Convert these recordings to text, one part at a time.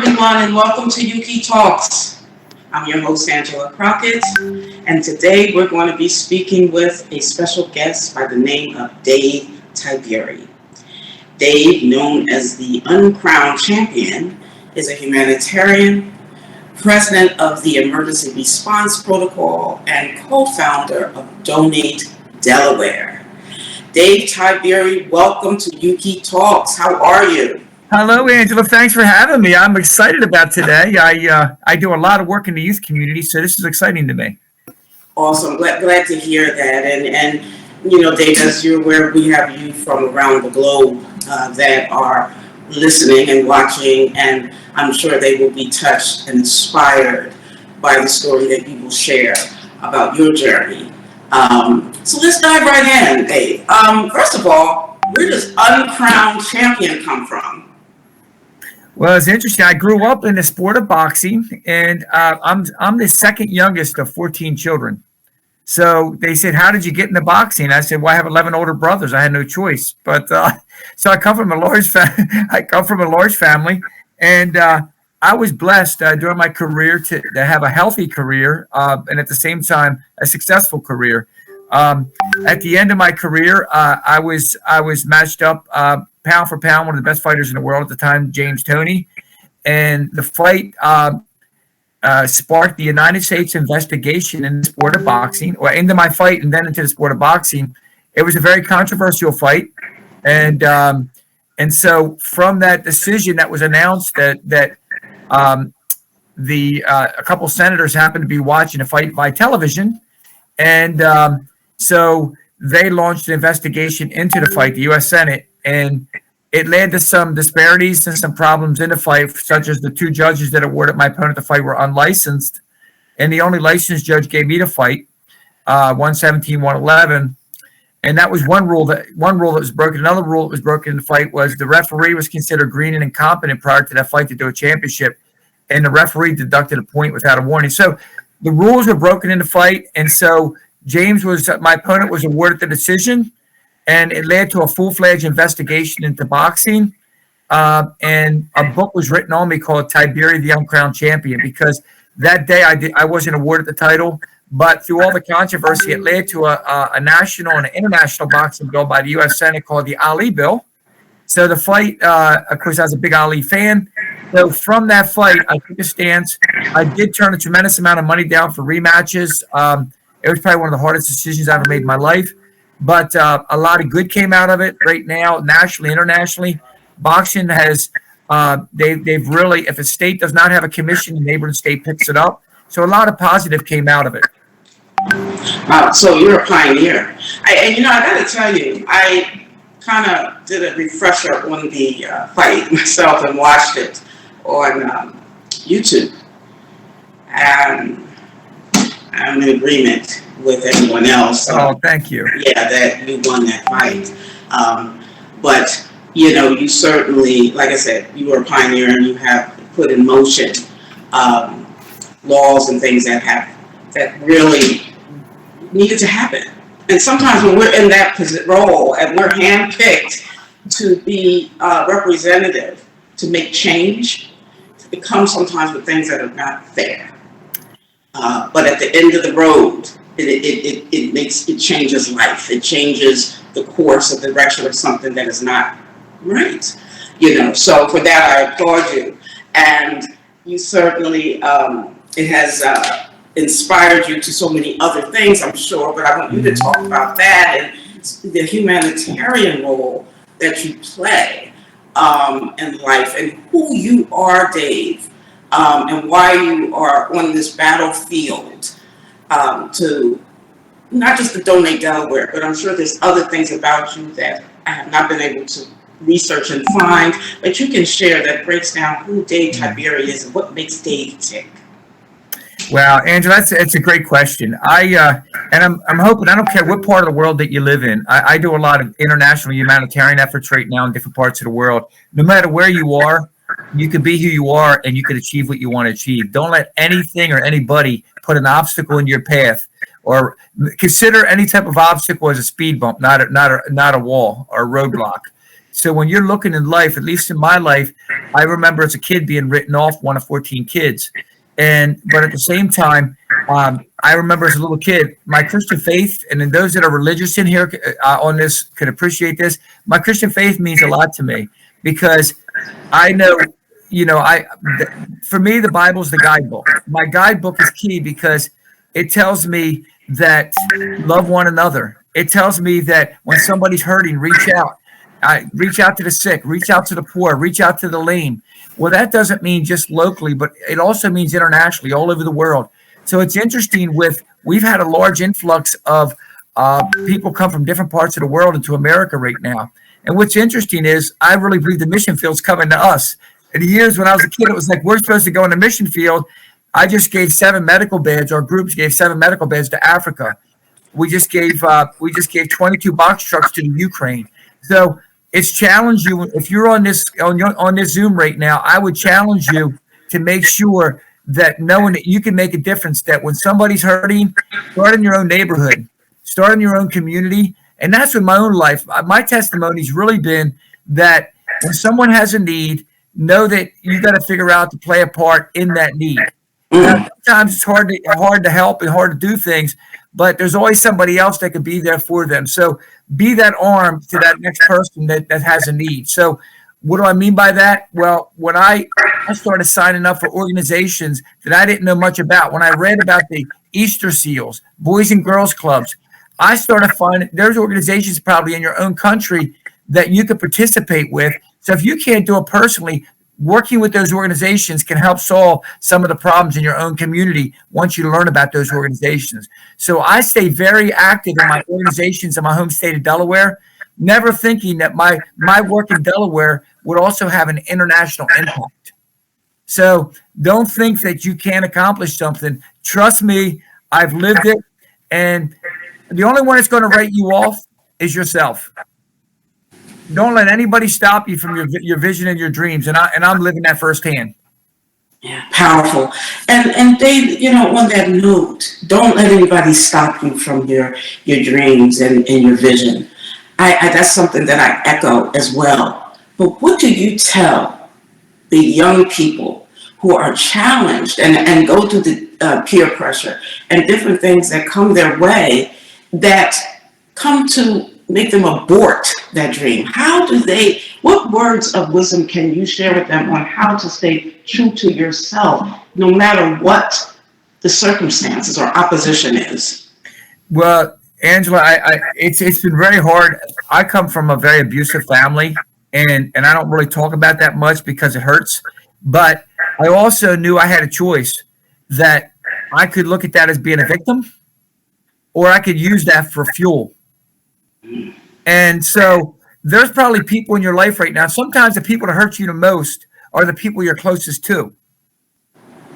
everyone, and welcome to YUCI Talks. I'm your host, Angela Crockett, and today we're going to be speaking with a special guest by the name of Dave Tiberi. Dave, known as the Uncrowned Champion, is a humanitarian, president of the Emergency Response Protocol, and co-founder of Donate Delaware. Dave Tiberi, welcome to YUCI Talks. How are you? Hello, Angela. Thanks for having me. I'm excited about today. I do a lot of work in the youth community, so this is exciting to me. Awesome. Glad to hear that. And you know, Dave, as you're aware, we have you from around the globe that are listening and watching, and I'm sure they will be touched and inspired by the story that you will share about your journey. So let's dive right in, Dave. First of all, where does Uncrowned Champion come from? Well, it's interesting. I grew up in the sport of boxing, and I'm the second youngest of 14 children. So they said, "How did you get into boxing?" I said, "Well, I have 11 older brothers. I had no choice." But so I come from a large family, and I was blessed during my career to have a healthy career and at the same time a successful career. At the end of my career, I was matched up pound for pound, one of the best fighters in the world at the time, James Toney, and the fight sparked the United States investigation in the sport of boxing, or into my fight and then into the sport of boxing. It was a very controversial fight, and so from that decision that was announced that a couple senators happened to be watching a fight by television, and so they launched an investigation into the fight, the U.S. Senate, and it led to some disparities and some problems in the fight, such as the two judges that awarded my opponent the fight were unlicensed, and the only licensed judge gave me the fight, 117, 111, and that was one rule that was broken. Another rule that was broken in the fight was the referee was considered green and incompetent prior to that fight to do a championship, and the referee deducted a point without a warning. So the rules were broken in the fight, and so my opponent was awarded the decision, and it led to a full-fledged investigation into boxing. And a book was written on me called Tiberi, the Uncrowned Champion, because that day I wasn't awarded the title, but through all the controversy, it led to a national and an international boxing bill by the U.S. Senate called the Ali Bill. So the fight, of course, I was a big Ali fan. So from that fight, I took a stance. I did turn a tremendous amount of money down for rematches. It was probably one of the hardest decisions I ever made in my life. But a lot of good came out of it. Right now, nationally, internationally, boxing has they've really, if a state does not have a commission, the neighboring state picks it up. So a lot of positive came out of it. So you're a pioneer. I got to tell you, I kind of did a refresher on the fight myself and watched it on YouTube. And I'm in agreement with everyone else. Oh, thank you. Yeah, that you won that fight. But, you know, you certainly, like I said, you were a pioneer and you have put in motion laws and things that really needed to happen. And sometimes when we're in that role and we're handpicked to be representative, to make change, it comes sometimes with things that are not fair. But at the end of the road, it changes life. It changes the course of the direction of something that is not right. You know, so for that I applaud you. And you certainly it has inspired you to so many other things, I'm sure. But I want you to talk about that and the humanitarian role that you play in life and who you are, Dave. And why you are on this battlefield to not just to Donate Delaware, but I'm sure there's other things about you that I have not been able to research and find, but you can share that breaks down who Dave Tiberi is and what makes Dave tick. Well, Angela, it's a great question. I'm hoping, I don't care what part of the world that you live in. I do a lot of international humanitarian efforts right now in different parts of the world. No matter where you are, you can be who you are and you can achieve what you want to achieve. Don't let anything or anybody put an obstacle in your path, or consider any type of obstacle as a speed bump, not a wall or a roadblock. So when you're looking in life, at least in my life, I remember as a kid being written off, one of 14 kids. But at the same time, I remember as a little kid, my Christian faith, and then those that are religious in here on this could appreciate this. My Christian faith means a lot to me because I know, for me, the Bible's the guidebook. My guidebook is key because it tells me that love one another. It tells me that when somebody's hurting, reach out. Reach out to the sick, reach out to the poor, reach out to the lame. Well, that doesn't mean just locally, but it also means internationally, all over the world. So it's interesting we've had a large influx of people come from different parts of the world into America right now. And what's interesting is I really believe the mission field's coming to us. In the years when I was a kid, it was like, we're supposed to go in the mission field. I just gave 7 medical beds, our groups gave 7 medical beds to Africa. We just gave 22 box trucks to the Ukraine. So it's challenged you. If you're on this Zoom right now, I would challenge you to make sure that knowing that you can make a difference, that when somebody's hurting, start in your own neighborhood, start in your own community. And that's in my own life. My testimony's really been that when someone has a need, know that you got to figure out to play a part in that need. Now, sometimes it's hard to help and hard to do things, but there's always somebody else that could be there for them. So be that arm to that next person that has a need. So what do I mean by that? Well, when I started signing up for organizations that I didn't know much about, when I read about the Easter Seals, Boys and Girls Clubs, I started finding there's organizations probably in your own country that you could participate with. So if you can't do it personally, working with those organizations can help solve some of the problems in your own community once you learn about those organizations. So I stay very active in my organizations in my home state of Delaware, never thinking that my work in Delaware would also have an international impact. So don't think that you can't accomplish something. Trust me, I've lived it. And the only one that's going to write you off is yourself. Don't let anybody stop you from your vision and your dreams. And I'm living that firsthand. Yeah, powerful. And Dave, on that note, don't let anybody stop you from your dreams and your vision. I that's something that I echo as well. But what do you tell the young people who are challenged and go through the peer pressure and different things that come their way that come to make them abort that dream? What words of wisdom can you share with them on how to stay true to yourself, no matter what the circumstances or opposition is? Well, Angela, it's been very hard. I come from a very abusive family, and I don't really talk about that much because it hurts. But I also knew I had a choice that I could look at that as being a victim, or I could use that for fuel. And so there's probably people in your life right now. Sometimes the people that hurt you the most are the people you're closest to.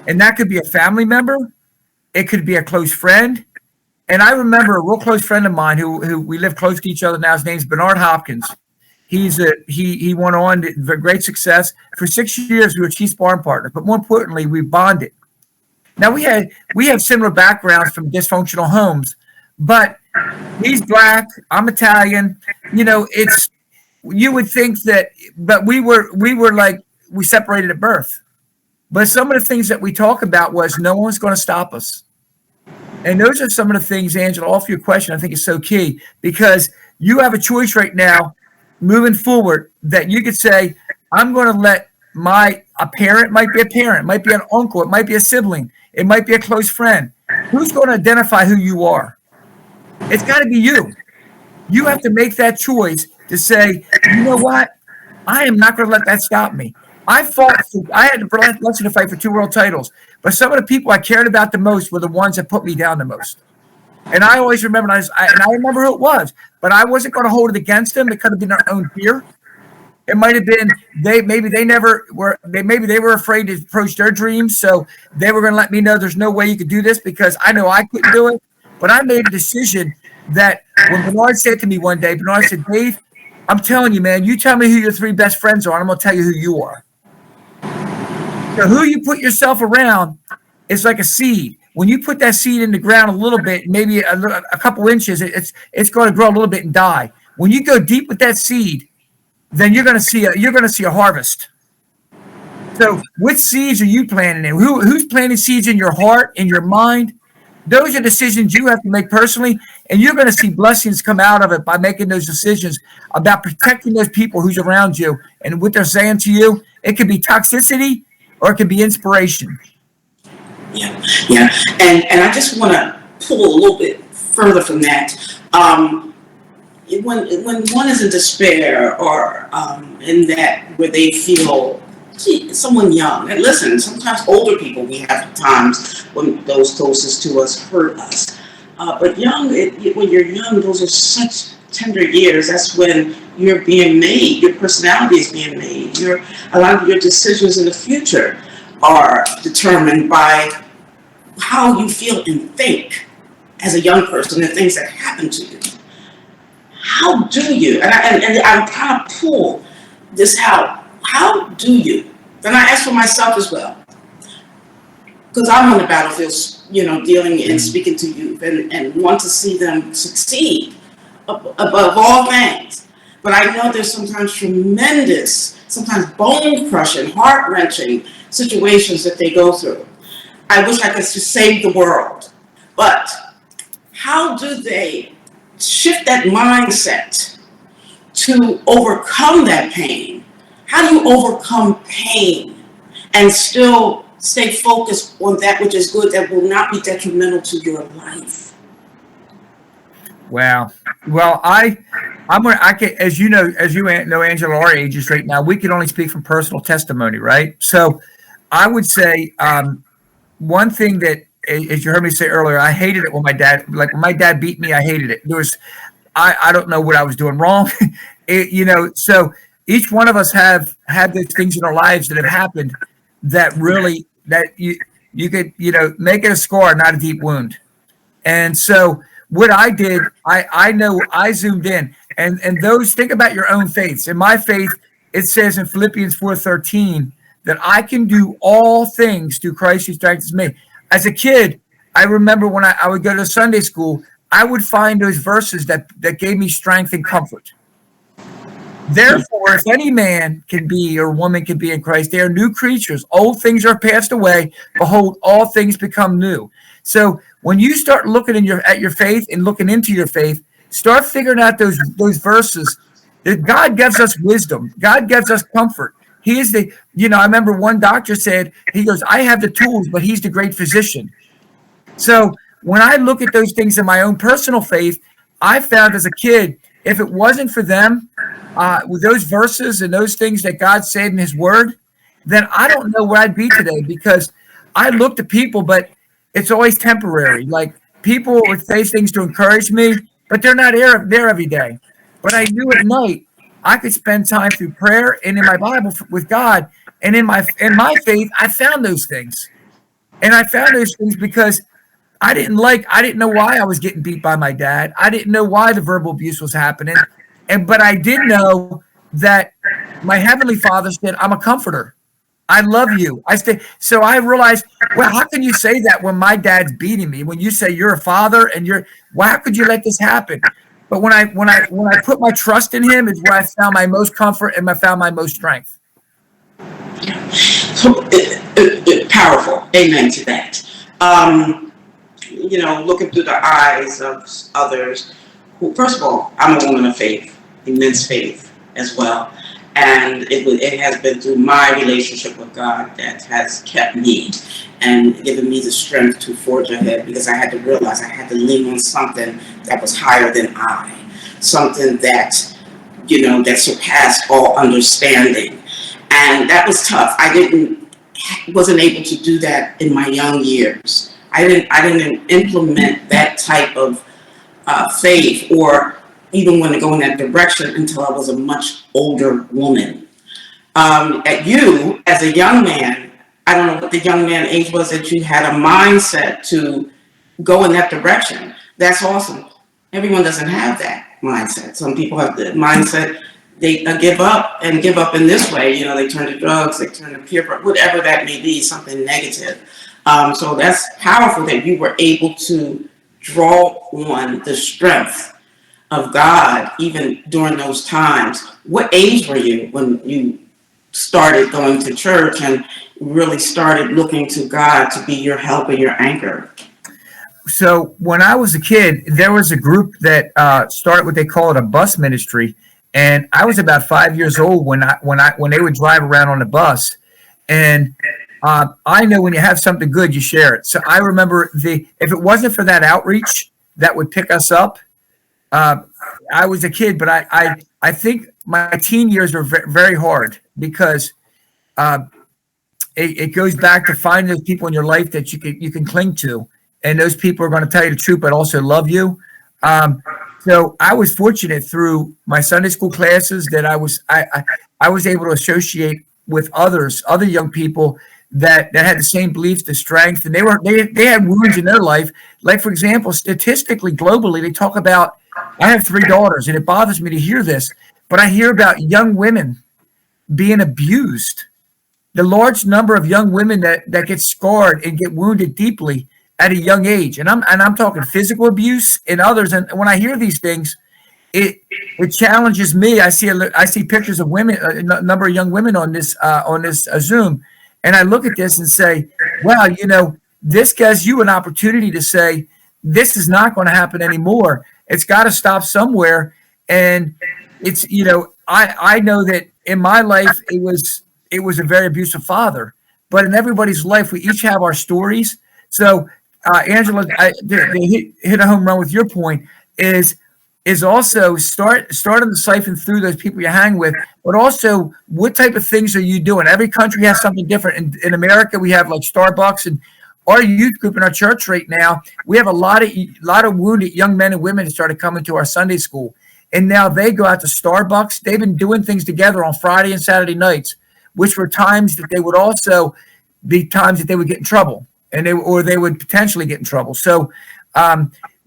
And that could be a family member. It could be a close friend. And I remember a real close friend of mine who we live close to each other now. His name's Bernard Hopkins. He went on to great success. For 6 years, we were chief sparring partners. But more importantly, we bonded. Now, we have similar backgrounds from dysfunctional homes. But he's black, I'm Italian. You would think that, but we were like, we separated at birth. But some of the things that we talk about was no one's going to stop us. And those are some of the things, Angela, off your question, I think is so key, because you have a choice right now moving forward that you could say, I'm going to let a parent, might be a parent, might be an uncle, it might be a sibling, it might be a close friend. Who's going to identify who you are? It's got to be you. You have to make that choice to say, you know what? I am not going to let that stop me. I had the blessing to fight for 2 world titles, but some of the people I cared about the most were the ones that put me down the most. And I always remember, and I remember who it was, but I wasn't going to hold it against them. It could have been their own fear. It might have been maybe they were afraid to approach their dreams, so they were going to let me know there's no way you could do this because I know I couldn't do it. But I made a decision that when Bernard said to me one day, Bernard said, Dave, I'm telling you, man, you tell me who your 3 best friends are, and I'm going to tell you who you are. So who you put yourself around is like a seed. When you put that seed in the ground a little bit, maybe a couple inches, it's going to grow a little bit and die. When you go deep with that seed, then you're going to see a harvest. So what seeds are you planting in? Who's planting seeds in your heart, in your mind? Those are decisions you have to make personally, and you're going to see blessings come out of it by making those decisions about protecting those people who's around you and what they're saying to you. It could be toxicity or it could be inspiration. Yeah, yeah. And I just want to pull a little bit further from that. When one is in despair or in that where they feel, gee, someone young, and listen, sometimes older people we have times when those closest to us hurt us. But when you're young, those are such tender years. That's when you're being made, your personality is being made. A lot of your decisions in the future are determined by how you feel and think as a young person, the things that happen to you. How do you, and I'm kind of pull this out, how do you, and I ask for myself as well, because I'm on the battlefield, dealing and speaking to youth and want to see them succeed above all things. But I know there's sometimes sometimes bone-crushing, heart-wrenching situations that they go through. I wish I could just save the world. But how do they shift that mindset to overcome that pain? How do you overcome pain and still stay focused on that which is good that will not be detrimental to your life? Wow. Well, I can, as you know, Angela, our ages right now, we can only speak from personal testimony, right? So I would say one thing that, as you heard me say earlier, I hated it when my dad beat me. I hated it. I don't know what I was doing wrong. So each one of us have had those things in our lives that have happened that you could, make it a scar, not a deep wound. And so what I did, I know I zoomed in and those, think about your own faiths. In my faith, it says in Philippians 4:13 that I can do all things through Christ who strengthens me. As a kid, I remember when I would go to Sunday school, I would find those verses that gave me strength and comfort. Therefore, if any man can be or woman can be in Christ, they are new creatures. Old things are passed away. Behold, all things become new. So when you start looking at your faith and looking into your faith, start figuring out those verses. That God gives us wisdom. God gives us comfort. He is I remember one doctor said, he goes, I have the tools, but he's the great physician. So when I look at those things in my own personal faith, I found as a kid, if it wasn't for them, with those verses and those things that God said in his word, then I don't know where I'd be today, because I look to people, but it's always temporary. Like, people would say things to encourage me, but they're not there every day. But I knew at night I could spend time through prayer and in my Bible with God, and in my faith, I found those things. And I found those things because I didn't know why I was getting beat by my dad. I didn't know why the verbal abuse was happening. But I did know that my Heavenly Father said, I'm a comforter. I love you. So I realized, well, how can you say that when my dad's beating me? When you say you're a father and how could you let this happen? But when I put my trust in him is where I found my most comfort and I found my most strength. So powerful. Amen to that. Looking through the eyes of others who, first of all, I'm a woman of faith, immense faith as well. And it has been through my relationship with God that has kept me and given me the strength to forge ahead, because I had to realize I had to lean on something that was higher than I, something that, that surpassed all understanding. And that was tough. I wasn't able to do that in my young years. I didn't implement that type of faith or even want to go in that direction until I was a much older woman. At you, as a young man, I don't know what the young man age was that you had a mindset to go in that direction. That's awesome. Everyone doesn't have that mindset. Some people have the mindset they give up in this way. They turn to drugs, they turn to peer pressure, whatever that may be, something negative. So that's powerful that you were able to draw on the strength of God, even during those times. What age were you when you started going to church and really started looking to God to be your help and your anchor? So when I was a kid, there was a group that started what they call it a bus ministry, and I was about 5 years old when they would drive around on the bus, and I know when you have something good, you share it. So I remember if it wasn't for that outreach that would pick us up, I was a kid, but I think my teen years were very hard because it goes back to finding those people in your life that you can cling to, and those people are going to tell you the truth, but also love you. So I was fortunate through my Sunday school classes that I was able to associate with other young people that had the same beliefs, the strength, and they had wounds in their life. Like, for example, statistically, globally, they talk about, I have 3 daughters, and it bothers me to hear this, but I hear about young women being abused. The large number of young women that get scarred and get wounded deeply at a young age, and I'm talking physical abuse and others. And when I hear these things, it challenges me. I see pictures of women, a number of young women on this Zoom, and I look at this and say, wow, this gives you an opportunity to say, this is not going to happen anymore. It's got to stop somewhere. And it's, I know that in my life, it was a very abusive father, but in everybody's life, we each have our stories. So, Angela, they hit a home run with your point is also starting to siphon through those people you hang with, but also what type of things are you doing? Every country has something different. In America, we have like Starbucks, and our youth group in our church right now, we have a lot of wounded young men and women that started coming to our Sunday school. And now they go out to Starbucks. They've been doing things together on Friday and Saturday nights, which were times that they would also be times that they would get in trouble, and they would potentially get in trouble. So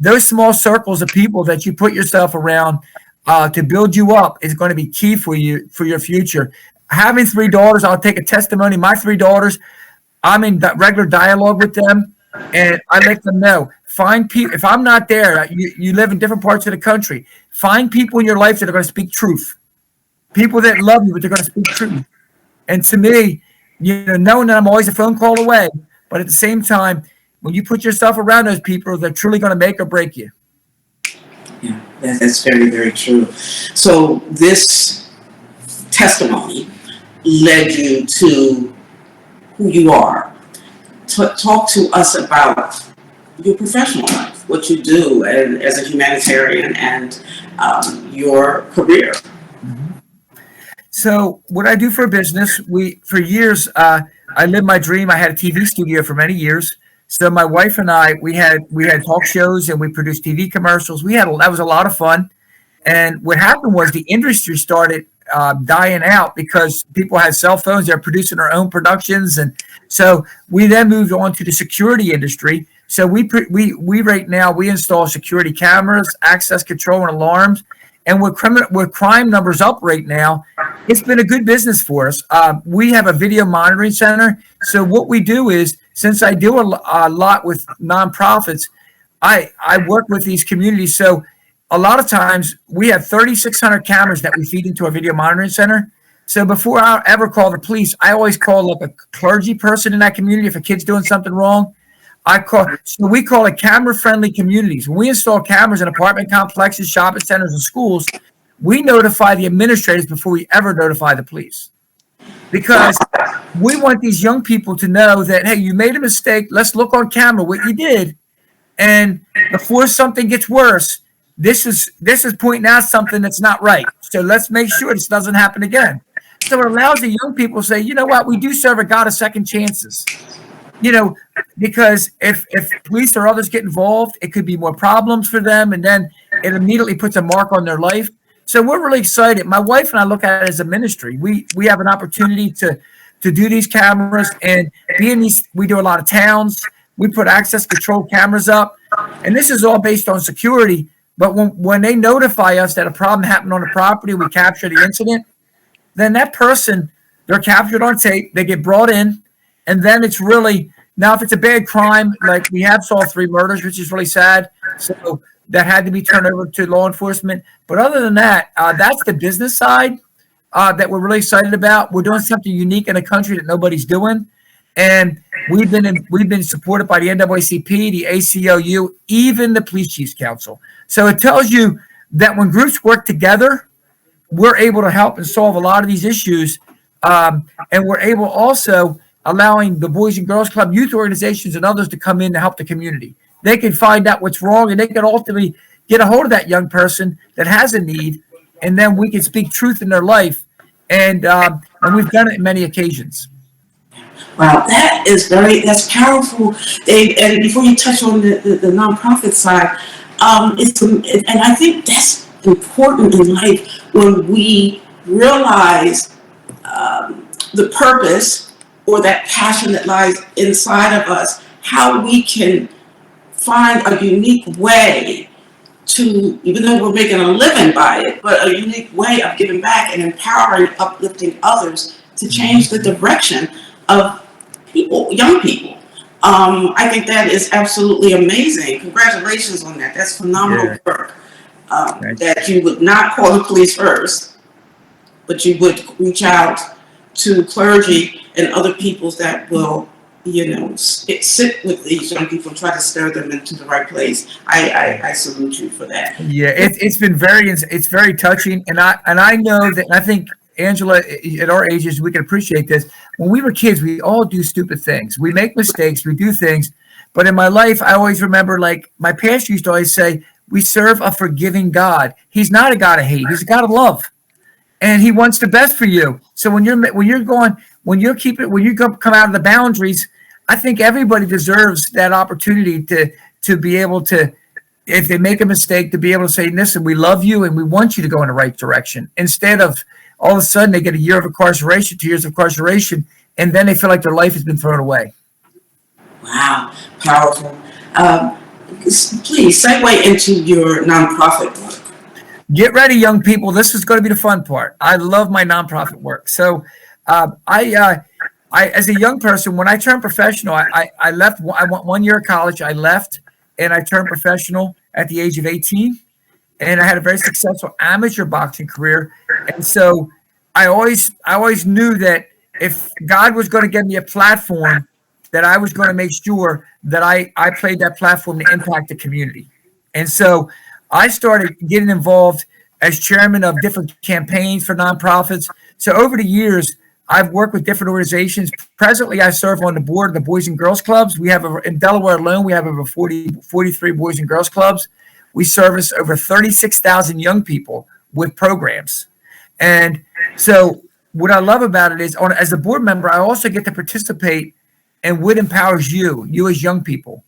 those small circles of people that you put yourself around to build you up is going to be key for your future. Having 3 daughters, I'll take a testimony. My 3 daughters, I'm in regular dialogue with them, and I let them know. Find people. If I'm not there, you live in different parts of the country. Find people in your life that are going to speak truth. People that love you, but they're going to speak truth. And to me, knowing that I'm always a phone call away, but at the same time, when you put yourself around those people, they're truly going to make or break you. Yeah, that's very, very true. So this testimony led you to who you are. Talk to us about your professional life, what you do as a humanitarian, and your career. So what I do for a business, for years, I lived my dream. I had a TV studio for many years. So my wife and I, we had talk shows and we produced TV commercials. That was a lot of fun. And what happened was the industry started dying out because people had cell phones. They're producing their own productions, and so we then moved on to the security industry. So we right now we install security cameras, access control, and alarms. And with crime numbers up right now, it's been a good business for us. We have a video monitoring center. So what we do is, since I do a lot with nonprofits, I work with these communities. So a lot of times we have 3,600 cameras that we feed into our video monitoring center. So before I ever call the police, I always call like a clergy person in that community if a kid's doing something wrong. So we call it camera-friendly communities. When we install cameras in apartment complexes, shopping centers, and schools, we notify the administrators before we ever notify the police. Because we want these young people to know that, hey, you made a mistake. Let's look on camera what you did. And before something gets worse, this is pointing out something that's not right. So let's make sure this doesn't happen again. So it allows the young people to say, you know what, we do serve a God of second chances. Because if police or others get involved, it could be more problems for them, and then it immediately puts a mark on their life. So we're really excited. My wife and I look at it as a ministry. We have an opportunity to do these cameras and be in these. We do a lot of towns. We put access control cameras up, and this is all based on security. But when they notify us that a problem happened on the property, we capture the incident, then that person, they're captured on tape, they get brought in, and then it's really, now if it's a bad crime, like we have saw 3 murders, which is really sad, So that had to be turned over to law enforcement. But other than that, that's the business side that we're really excited about. We're doing something unique in a country that nobody's doing, and we've been supported by the NAACP, the ACLU, even the Police Chiefs Council. So it tells you that when groups work together, we're able to help and solve a lot of these issues, and we're able also allowing the Boys and Girls Club, youth organizations, and others to come in to help the community. They can find out what's wrong, and they can ultimately get a hold of that young person that has a need, and then we can speak truth in their life, and we've done it in many occasions. Wow, that's powerful, Dave. And before you touch on the nonprofit side, and I think that's important in life when we realize the purpose or that passion that lies inside of us, how we can find a unique way to, even though we're making a living by it, but a unique way of giving back and empowering, uplifting others to change the direction of people, young people. I think that is absolutely amazing. Congratulations on that. That's phenomenal work. That you would not call the police first, but you would reach out to clergy and other peoples that will, sit with these young people and try to stir them into the right place. I salute you for that. Yeah, it's very touching, and I know that, and I think Angela, at our ages, we can appreciate this. When we were kids, we all do stupid things. We make mistakes, we do things. But in my life, I always remember, like my pastor used to always say, we serve a forgiving God. He's not a God of hate. He's a God of love, and He wants the best for you. So when you come out of the boundaries, I think everybody deserves that opportunity to be able to, if they make a mistake, to be able to say, listen, we love you and we want you to go in the right direction, instead of all of a sudden they get a year of incarceration, 2 years of incarceration, and then they feel like their life has been thrown away. Wow, powerful. Please segue into your nonprofit work. Get ready, young people. This is going to be the fun part. I love my nonprofit work. So I as a young person, when I turned professional, I left. I went 1 year of college. I left, and I turned professional at the age of 18. And I had a very successful amateur boxing career. And so I always knew that if God was going to give me a platform, that I was going to make sure that I played that platform to impact the community. And so I started getting involved as chairman of different campaigns for nonprofits. So over the years, I've worked with different organizations. Presently, I serve on the board of the Boys and Girls Clubs. We have, in Delaware alone, we have over 43 Boys and Girls Clubs. We service over 36,000 young people with programs. And so what I love about it is, as a board member, I also get to participate in what empowers you as young people.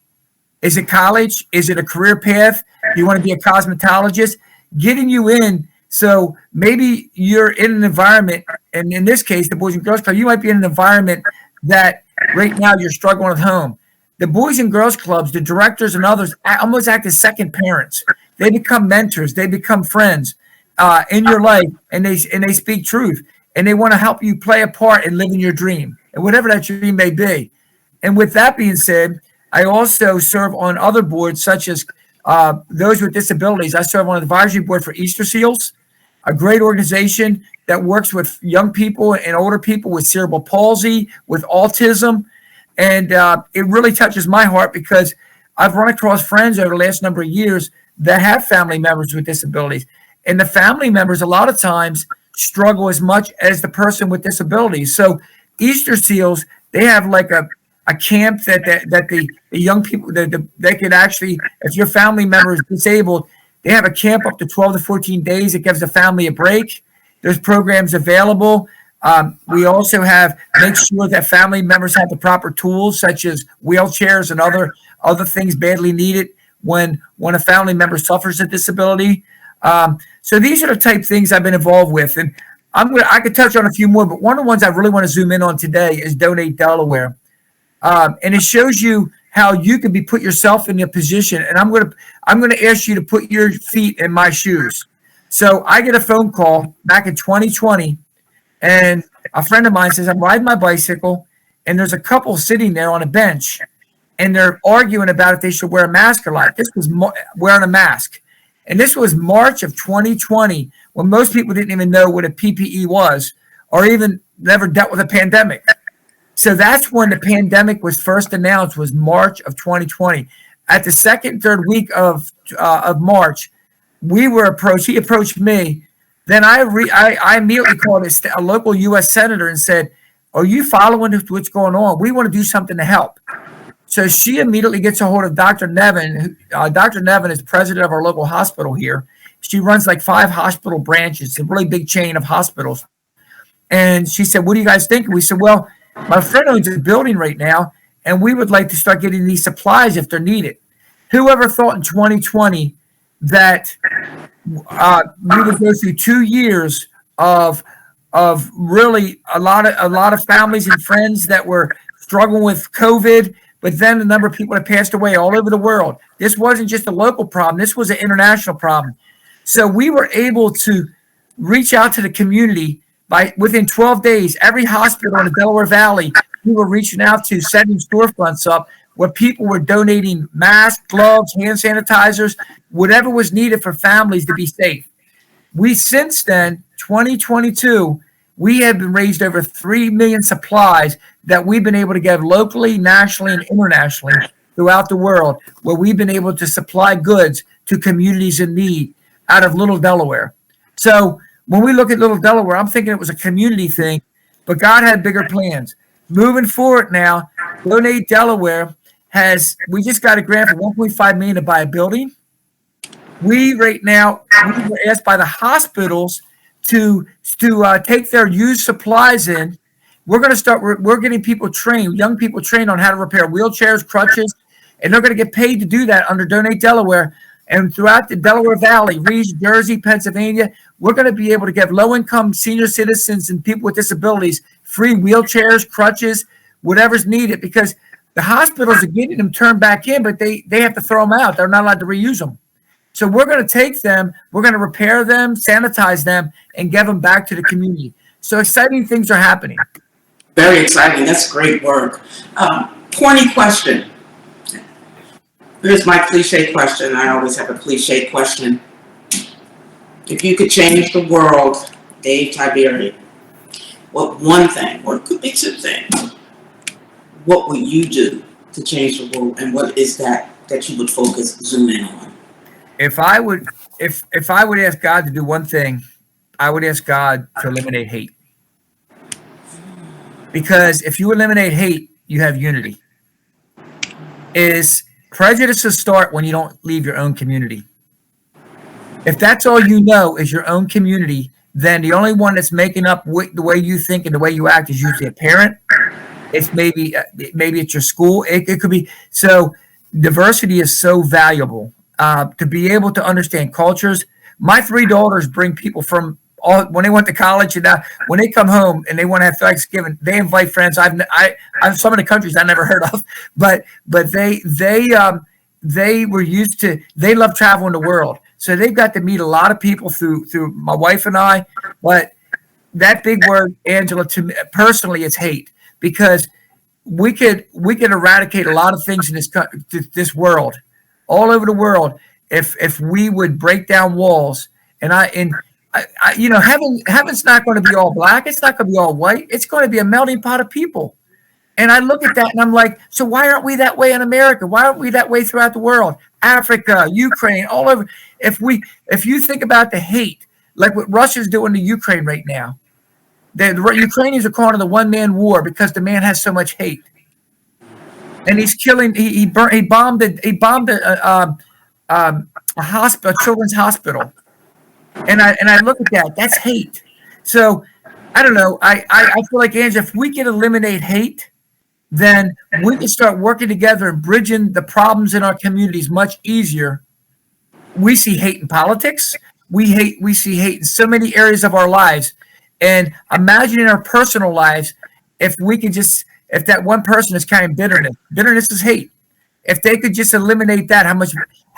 Is it college? Is it a career path? Do you want to be a cosmetologist? Getting you in. So maybe you're in an environment, and in this case, the Boys and Girls Club, you might be in an environment that right now you're struggling at home. The Boys and Girls Clubs, the directors and others almost act as second parents. They become mentors. They become friends in your life, and they speak truth, and they want to help you play a part in living your dream, and whatever that dream may be. And with that being said, I also serve on other boards, such as those with disabilities. I serve on an advisory board for Easter Seals, a great organization that works with young people and older people with cerebral palsy, with autism. And it really touches my heart because I've run across friends over the last number of years that have family members with disabilities. And the family members, a lot of times, struggle as much as the person with disabilities. So Easter Seals, they have like a camp that the young people, they could actually, if your family member is disabled, they have a camp up to 12 to 14 days. It gives the family a break. There's programs available. We also make sure that family members have the proper tools, such as wheelchairs and other things badly needed when a family member suffers a disability. So these are the type of things I've been involved with, and I could touch on a few more, but one of the ones I really want to zoom in on today is Donate Delaware, and it shows you how you can put yourself in a position. And I'm going to ask you to put your feet in my shoes. So I get a phone call back in 2020. And a friend of mine says, I'm riding my bicycle, and there's a couple sitting there on a bench, and they're arguing about if they should wear a mask or not. This was wearing a mask. And this was March of 2020, when most people didn't even know what a PPE was or even never dealt with a pandemic. So that's when the pandemic was first announced, was March of 2020. At the second, third week of March, we were approached. He approached me. Then I immediately called a local U.S. senator and said, "Are you following what's going on? We want to do something to help." So she immediately gets a hold of Dr. Nevin. Dr. Nevin is president of our local hospital here. She runs like 5 hospital branches, a really big chain of hospitals. And she said, "What do you guys think?" And we said, "Well, my friend owns a building right now, and we would like to start getting these supplies if they're needed." Whoever thought in 2020 that we would go through 2 years of really a lot of families and friends that were struggling with COVID, but then the number of people that passed away all over the world. This wasn't just a local problem. This was an international problem. So we were able to reach out to the community within 12 days. Every hospital in the Delaware Valley, we were reaching out to, setting storefronts up where people were donating masks, gloves, hand sanitizers, whatever was needed for families to be safe. We, since then, 2022, we have been raised over 3 million supplies that we've been able to give locally, nationally, and internationally throughout the world, where we've been able to supply goods to communities in need out of Little Delaware. So when we look at Little Delaware, I'm thinking it was a community thing, but God had bigger plans. Moving forward now, Donate Delaware we just got a grant for $1.5 million to buy a building. We were asked by the hospitals to take their used supplies in. We're going to start. We're getting people trained, young people trained on how to repair wheelchairs, crutches, and they're going to get paid to do that under Donate Delaware. And throughout the Delaware Valley, Reeves, Jersey, Pennsylvania, we're going to be able to give low-income senior citizens and people with disabilities free wheelchairs, crutches, whatever's needed, because the hospitals are getting them turned back in, but they have to throw them out. They're not allowed to reuse them. So we're going to take them, we're going to repair them, sanitize them, and give them back to the community. So exciting things are happening. Very exciting. That's great work. Pointy question. Here's my cliche question. I always have a cliche question. If you could change the world, Dave Tiberi, what one thing, or it could be 2 things, what would you do to change the world, and what is that you would zoom in on? If I would ask God to do one thing, I would ask God to eliminate hate. Because if you eliminate hate, you have unity. Prejudices start when you don't leave your own community. If that's all you know is your own community, then the only one that's making up the way you think and the way you act is usually a parent. It's maybe it's your school. It could be. So diversity is so valuable, to be able to understand cultures. My 3 daughters bring people from when they went to college, and now when they come home and they want to have Thanksgiving, they invite friends. I've some of the countries I never heard of, but they were used to. They love traveling the world, so they've got to meet a lot of people through my wife and I. But that big word, Angela, to me personally, it's hate. Because we could eradicate a lot of things in this world, all over the world, if we would break down walls. And heaven's not going to be all black. It's not going to be all white. It's going to be a melting pot of people. And I look at that and I'm like, so why aren't we that way in America? Why aren't we that way throughout the world? Africa, Ukraine, all over. If you think about the hate, like what Russia's doing to Ukraine right now. The Ukrainians are calling it a one-man war because the man has so much hate, and he's killing. He bombed a hospital, a children's hospital, and I look at that. That's hate. So I don't know. I feel like, Angela, if we can eliminate hate, then we can start working together and bridging the problems in our communities much easier. We see hate in politics. We see hate in so many areas of our lives. And imagine in our personal lives, if that one person is carrying bitterness is hate. If they could just eliminate that, how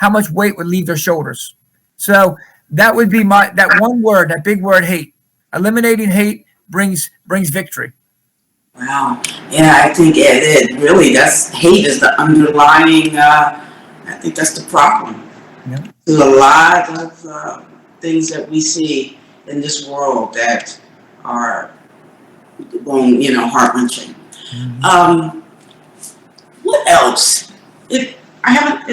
much weight would leave their shoulders? So that would be that one word, that big word, hate. Eliminating hate brings victory. Wow. Yeah, I think it really, that's hate is the underlying, I think that's the problem. Yeah. There's a lot of things that we see in this world that are, heart wrenching. Mhm. Um, what else? If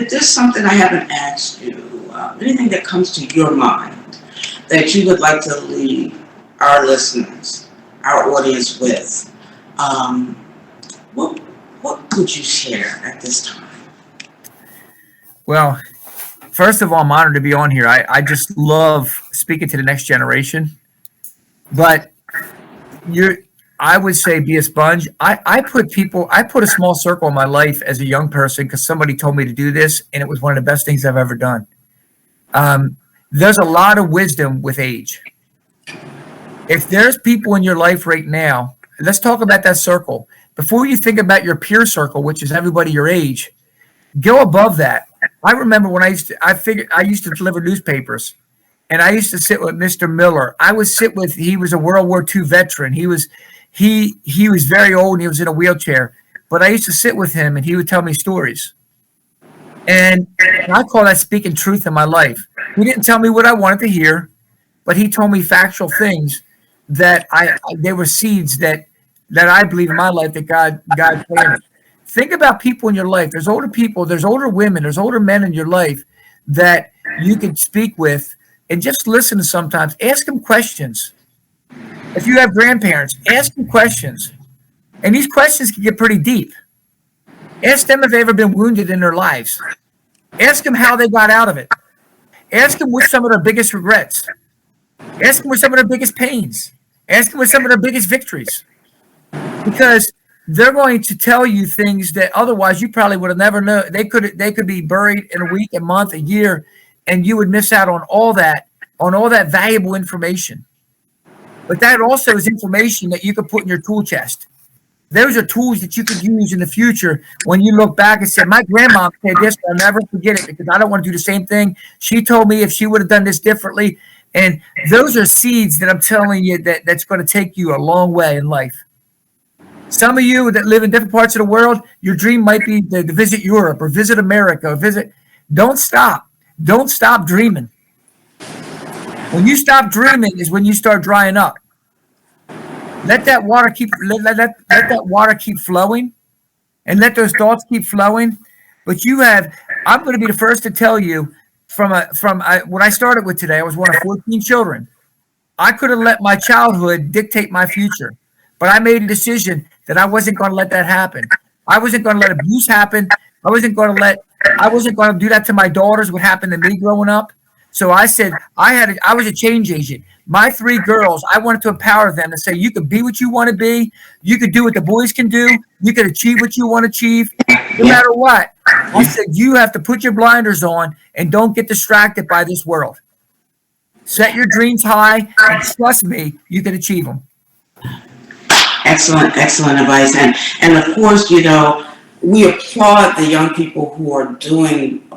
there's something I haven't asked you, anything that comes to your mind that you would like to leave our listeners, our audience with, um, what what could you share at this time? Well, first of all, I'm honored to be on here. I just love speaking to the next generation. But you're, I would say be a sponge. I put a small circle in my life as a young person because somebody told me to do this, and it was one of the best things I've ever done. Um, there's a lot of wisdom with age. If there's people in your life right now, let's talk about that circle. Before you think about your peer circle, which is everybody your age, go above that. I remember when I used to deliver newspapers, and I used to sit with Mr. Miller. He was a World War II veteran. He was very old and he was in a wheelchair, but I used to sit with him and he would tell me stories. And I call that speaking truth in my life. He didn't tell me what I wanted to hear, but he told me factual things that they were seeds that I believe in my life that God planted. Think about people in your life. There's older people, there's older women, there's older men in your life that you can speak with and just listen sometimes. Ask them questions. If you have grandparents, ask them questions. And these questions can get pretty deep. Ask them if they've ever been wounded in their lives. Ask them how they got out of it. Ask them what's some of their biggest regrets. Ask them what some of their biggest pains. Ask them what some of their biggest victories. Because they're going to tell you things that otherwise you probably would have never known. They could be buried in a week, a month, a year, and you would miss out on all that valuable information. But that also is information that you could put in your tool chest. Those are tools that you could use in the future when you look back and say, my grandma said this, I'll never forget it because I don't want to do the same thing. She told me if she would have done this differently. And those are seeds that I'm telling you that's going to take you a long way in life. Some of you that live in different parts of the world, your dream might be to visit Europe or visit America or don't stop. Don't stop dreaming. When you stop dreaming is when you start drying up. Let that water let that water keep flowing and let those thoughts keep flowing. But I'm going to be the first to tell you when I started with today, I was one of 14 children. I could have let my childhood dictate my future, but I made a decision that I wasn't going to let that happen. I wasn't going to let abuse happen. I wasn't going to do that to my daughters, what happened to me growing up. So I said, I was a change agent. My 3 girls, I wanted to empower them to say, you can be what you want to be. You could do what the boys can do. You can achieve what you want to achieve, no matter what. I said, you have to put your blinders on and don't get distracted by this world. Set your dreams high and trust me, you can achieve them. Excellent, excellent advice. And of course, we applaud the young people who are doing,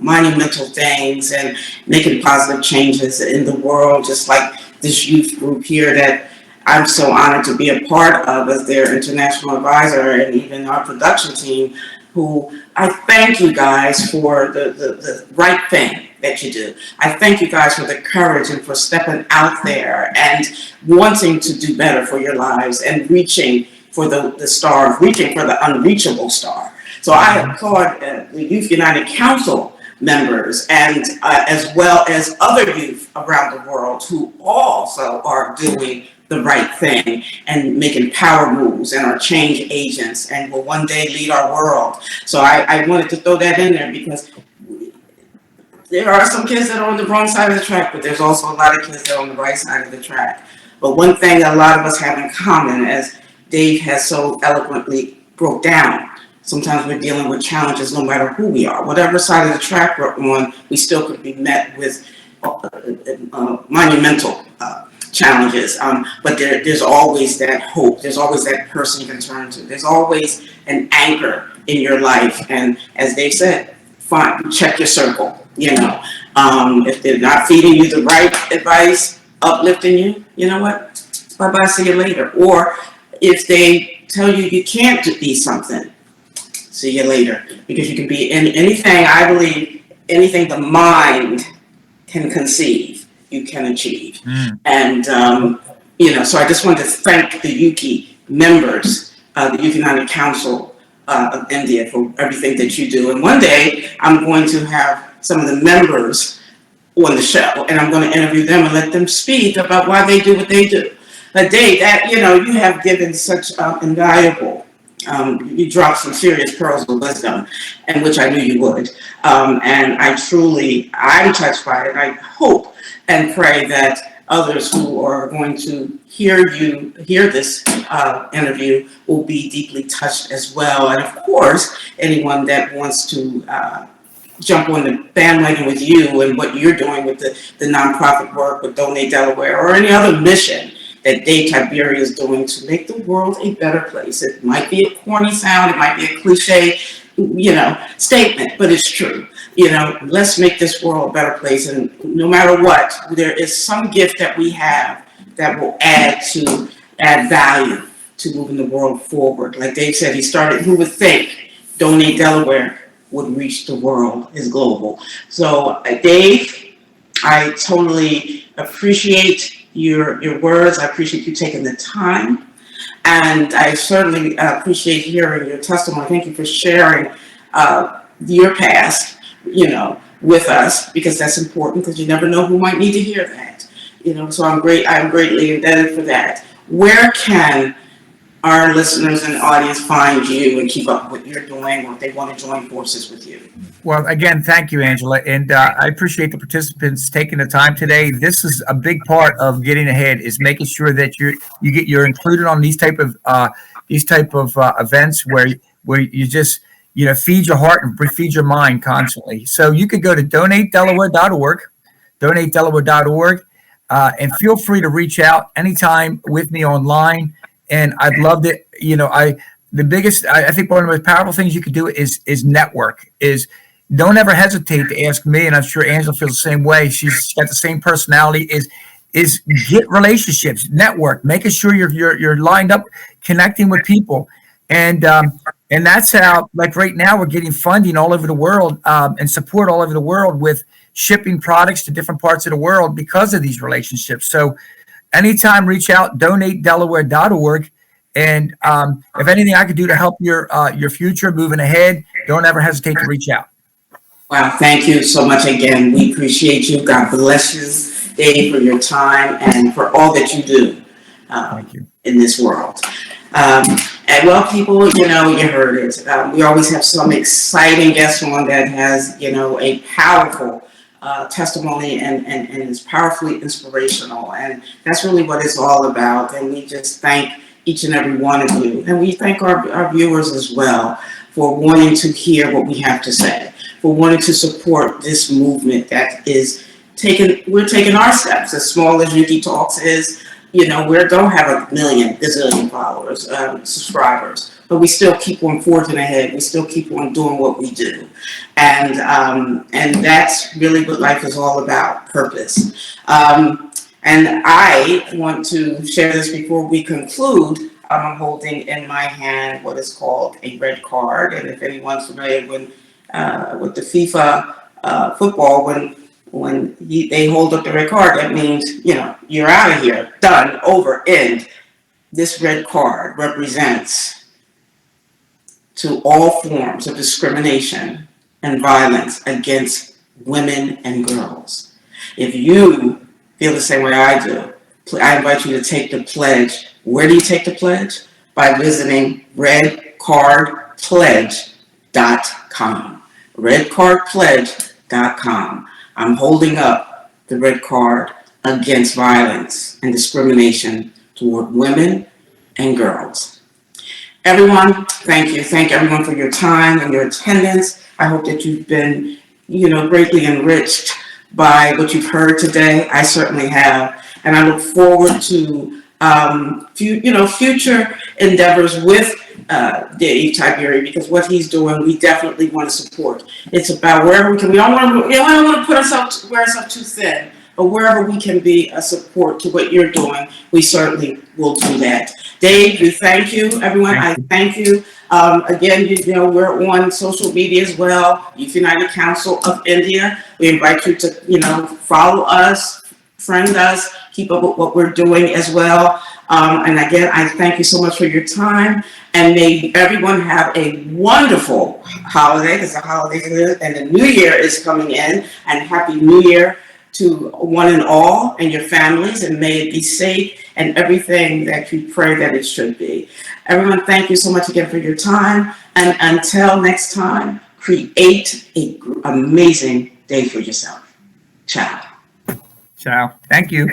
monumental things and making positive changes in the world, just like this youth group here that I'm so honored to be a part of as their international advisor, and even our production team, who I thank you guys for the right thing that you do. I thank you guys for the courage and for stepping out there and wanting to do better for your lives and reaching for the star, reaching for the unreachable star. So I applaud the Youth United Council members and as well as other youth around the world who also are doing the right thing and making power moves and are change agents and will one day lead our world. So I wanted to throw that in there because there are some kids that are on the wrong side of the track, but there's also a lot of kids that are on the right side of the track. But one thing a lot of us have in common, as Dave has so eloquently broke down, sometimes we're dealing with challenges no matter who we are. Whatever side of the track we're on, we still could be met with monumental challenges. But there's always that hope. There's always that person you can turn to. There's always an anchor in your life. And as Dave said, check your circle. If they're not feeding you the right advice, uplifting you, you know what? Bye-bye, see you later. Or if they tell you you can't be something, see you later. Because you can be in anything, I believe, anything the mind can conceive, you can achieve. And, so I just wanted to thank the YUCI members, the YUCI United Council of India for everything that you do. And one day I'm going to have some of the members on the show, and I'm going to interview them and let them speak about why they do what they do. But Dave, that, you have given such invaluable, you dropped some serious pearls of wisdom, and which I knew you would. And I'm touched by it. I hope and pray that others who are going to hear this interview will be deeply touched as well. And of course, anyone that wants to jump on the bandwagon with you and what you're doing with the nonprofit work with Donate Delaware or any other mission that Dave Tiberi is doing to make the world a better place. It might be a corny sound, it might be a cliche, statement, but it's true. Let's make this world a better place. And no matter what, there is some gift that we have that will add value to moving the world forward. Like Dave said, who would think Donate Delaware would reach the world is global. So Dave, I totally appreciate your words. I appreciate you taking the time. And I certainly appreciate hearing your testimony. Thank you for sharing your past, with us, because that's important, because you never know who might need to hear that. So I'm greatly indebted for that. Where can our listeners and audience find you and keep up with what you're doing, or if they want to join forces with you? Well, again, thank you, Angela. And I appreciate the participants taking the time today. This is a big part of getting ahead, is making sure that you're included on these type of events where you just, feed your heart and feed your mind constantly. So you could go to donatedelaware.org, and feel free to reach out anytime with me online. And I'd love to, I think one of the most powerful things you could do is network. Don't ever hesitate to ask me, and I'm sure Angela feels the same way. She's got the same personality. Is get relationships, network, making sure you're lined up, connecting with people, and that's how. Like right now, we're getting funding all over the world and support all over the world with shipping products to different parts of the world because of these relationships. So, anytime, reach out, donatedelaware.org. And if anything I could do to help your future moving ahead, don't ever hesitate to reach out. Wow, thank you so much again. We appreciate you. God bless you, Dave, for your time and for all that you do Thank you. in this world. And well, people, you heard it. We always have some exciting guest on that has, a powerful testimony and is powerfully inspirational. And that's really what it's all about. And we just thank each and every one of you. And we thank our viewers as well for wanting to hear what we have to say, for wanting to support this movement that is we're taking our steps, as small as YUCI Talks is. We don't have a million, gazillion followers, subscribers, but we still keep on forging ahead. We still keep on doing what we do. And that's really what life is all about, purpose. And I want to share this before we conclude. I'm holding in my hand what is called a red card. And if anyone's familiar with the FIFA football, when they hold up the red card, that means, you're out of here, done, over, end. This red card represents to all forms of discrimination and violence against women and girls. If you feel the same way I do, I invite you to take the pledge. Where do you take the pledge? By visiting redcardpledge.com. redcardpledge.com. I'm holding up the red card against violence and discrimination toward women and girls. Everyone, thank you. Thank everyone for your time and your attendance. I hope that you've been, greatly enriched by what you've heard today. I certainly have. And I look forward to, future endeavors with Dave Tiberi, because what he's doing, we definitely want to support. It's about wherever we can. We don't want to wear ourselves too thin, but wherever we can be a support to what you're doing, we certainly will do that. Dave, we thank you. Everyone, I thank you. Again, you know, we're on social media as well, Youth United Council of India. We invite you to, you know, follow us, friend us, keep up with what we're doing as well. And again, I thank you so much for your time, and may everyone have a wonderful holiday, because the holidays and the new year is coming in, and happy new year to one and all and your families, and may it be safe and everything that you pray that it should be. Everyone, thank you so much again for your time, and until next time, create an amazing day for yourself. Ciao. Ciao. Thank you.